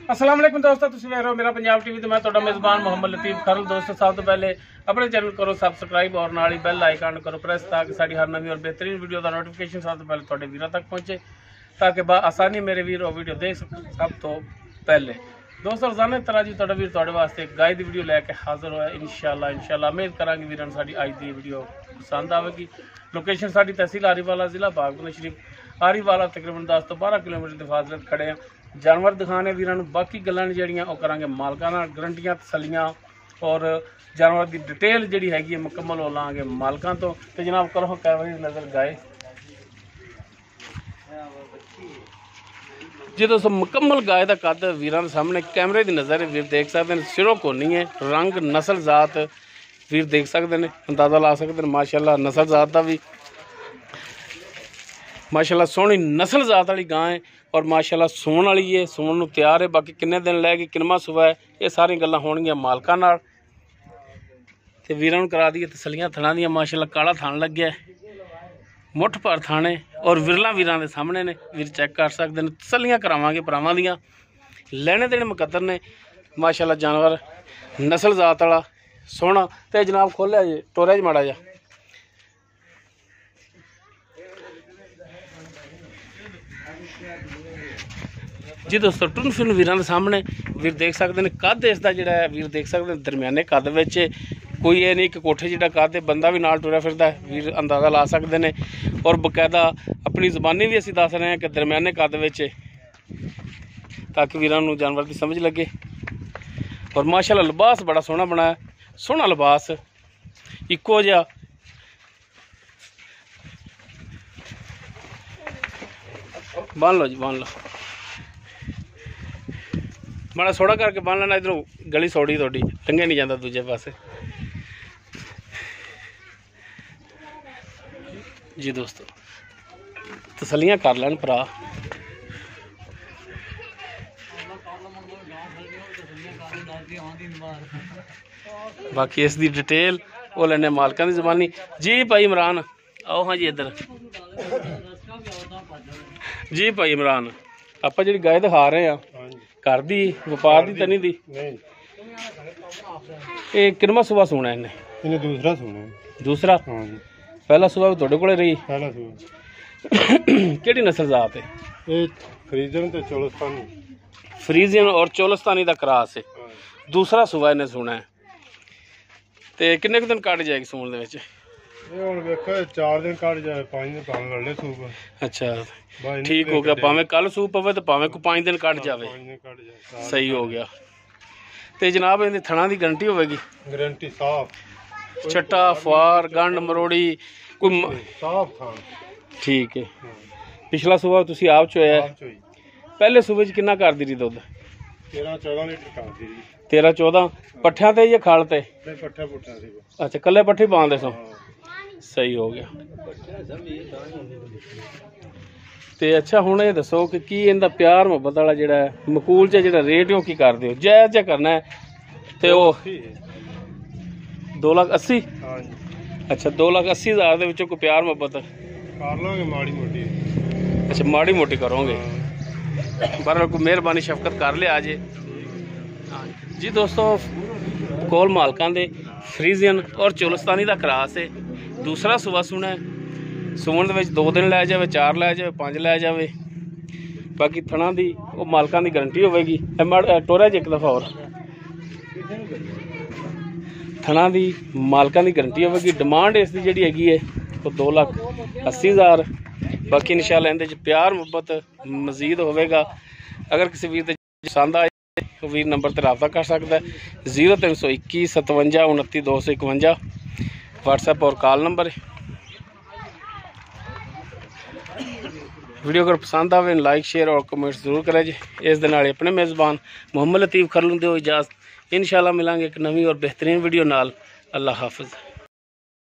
अस्सलाम वालेकुम दोस्तों, तुसीं वेख रहे हो मेरा पंजाब टीवी ते मैं तुहाडा मेज़बान मोहम्मद लतीफ़ खरल। दोस्तों सब तो पहले अपने चैनल करो सबसक्राइब और नाल ही बेल आइकन करो प्रेस ताकि साडी हर नवी और बेहतरीन वीडियो का नोटिफिकेशन सब तो पहले तुहाडे वीरां तक पहुंचे ताकि आसानी मेरे वीर वो वीडियो देख सकन। सब तो पहले दोस्तों रोजाना तरह जी तुहाडा वीर तुहाडे वास्ते एक गाय दी वीडियो लैके हाजिर होया। इंशाअल्लाह उम्मीद करांगे वीरां साडी अज दी वीडियो पसंद आवेगी। लोकेशन साडी तहसील आरीवाला जिला बागबन शरीफ आरीवाला तकरीबन 10 तो 12 किलोमीटर की फासले खड़े हैं। जानवर दिखाने वीरां नूं बाकी गल्लां जिहड़ियां ओह करांगे मालकां नाल, गरंटियां तसल्लियां और जानवर की डिटेल जिहड़ी हैगी मुकम्मल हो लांगे मालकां तो। जनाब करो कैमरे की नज़र गाय जी दोस्तों, मुकम्मल गाय का कद वीरां दे सामने कैमरे की नज़र वीर देख सकते हैं। सिरों कोनी है, रंग नस्ल जात वीर देख सकते हैं, अंदाज़ा ला सकते हैं। माशाअल्लाह नस्ल जात का भी माशाअल्लाह सोहनी नस्ल जात वाली गां है और माशाअल्लाह सूण वाली है, सूण नूं तैयार है। बाकी किन्ने दिन लैगी किनवा सुबह है ये सारी गल्लां होणगियां मालकां नाल ते वीरां नूं करा दी तसल्लियां थणां दियां। माशाअल्लाह काला थान लग्या है, मुठ भर थाने और विरला वीरां दे सामने ने, वीर चेक कर सकते हैं। तसल्लियां करावांगे भरावां दियां, लैने देने मुकद्दर ने। माशाअल्लाह जानवर नस्ल जात वाला सोहना। ते जनाब खोलिया जी टोरा च माड़ा जा जी दोस्तों, टुन फिन वीरां दे सामने वीर देख सकते हैं। कद इसका जिहड़ा है वीर देख सकते हैं दरमियाने कद विच, कोई ये नहीं कि कोठे जिहड़ा कद है बंदा भी नाल टुरया फिरदा है, वीर अंदाज़ा ला सकते हैं। और बकायदा अपनी ज़बानी भी असीं दस रहे हैं कि दरमियाने कद विच, ताकि वीरां नूं जानवर की समझ लगे। और माशाअल्लाह लिबास बड़ा सोहना बनाया, सोहना लिबास इक्को जिहा। बन लो जी बन लो, माड़ा सोड़ा करके बन लेना। इधरों गली सौड़ी थोड़ी टंगे नहीं जाता दूजे पासे जी दोस्तों, तसल्लियां कर लैन भरा। बाकी इसकी डिटेल वो लेने मालकां दी ज़बानी जी। भाई इमरान आओ, हाँ जी इधर जी। भाई इमरान आप जी गाय दिखा रहे हैं घर दी व्यापार दी तनी दी, ये किनवा सुबह सुना है इन्हें? दूसरा सुना। दूसरा? पहला सुबह भी तुहाडे कोले रही? पहला सुबह। केड़ी नस्ल जात है? ये फ्रीजियन ते चोलस्तानी। फ्रीजियन और चोलस्तानी दा क्रॉस है। दूसरा सुबह इन्हें सुना है ते किन्ने दिन कट जाएगी सूण दे विच? ये हुण वेखो 4 दिन कट जाए, 5 दिन भावें लड़े सूप। अच्छा ठीक हो गया, भावें कल सूप पवे तो भावें को 5 दिन कट जावे, सही हो गया। ते जनाब इहदी थणा दी गारंटी होगी? गारंटी साफ, छट्टा फार गंड मरोड़ी कोई साफ थान। ठीक है। पिछला सुबह तुसी आप चोया, पहले सुबह च किन्ना कर दी रही दुध? 13-14 लीटर कर दी। 13-14 पट्ठियां ते या खाल ते? पट्ठा पुट्ठा सी। अच्छा कल्ले पट्ठी पांदे सो, सही हो गया। ते अच्छा हुण ये दसो कि की इनदा प्यार मुहब्बत वाला जिहड़ा मकूल च जिहड़ा रेट हो की करदे हो? जायज़ जा करना है ते ओ 2,80,000? हां जी। अच्छा 2,80,000 दे विचों कोई प्यार मुहब्बत कर लांगे माड़ी मोटी। अच्छा माड़ी मोटी करोगे, बहरहाल कोई मेहरबानी शफकत कर लिया जे जी। दोस्तों कोल मालकां दे फ्रीजियन और चोलस्तानी का क्रॉस है। दूसरा सुबह सुना है, सूण दे विच 2 दिन लै जाए, 4 लै जाए, 5 लै जाए। बाकी थणा दी वो मालकां दी गारंटी होगी। टोरा च एक दफ़ा और थणा दी मालकां दी गारंटी होगी। डिमांड इसकी जिहड़ी हैगी है वो 2,80,000। बाकी इंशाअल्लाह इहदे च प्यार मुहब्बत मजीद होगा। अगर किसी वीर दे पसंद आए तो वीर नंबर पर रब्ता कर सकता है। 0321 57 29 251 व्हाट्सएप और कॉल नंबर है। वीडियो अगर पसंद आवे लाइक शेयर और कमेंट्स जरूर करें जी। इस दे नाल अपने मेज़बान मोहम्मद लतीफ़ खरल नूं दिओ इजाज़त। इंशाअल्लाह मिलांगे एक नवी और बेहतरीन वीडियो नाल। अल्लाह हाफिज़।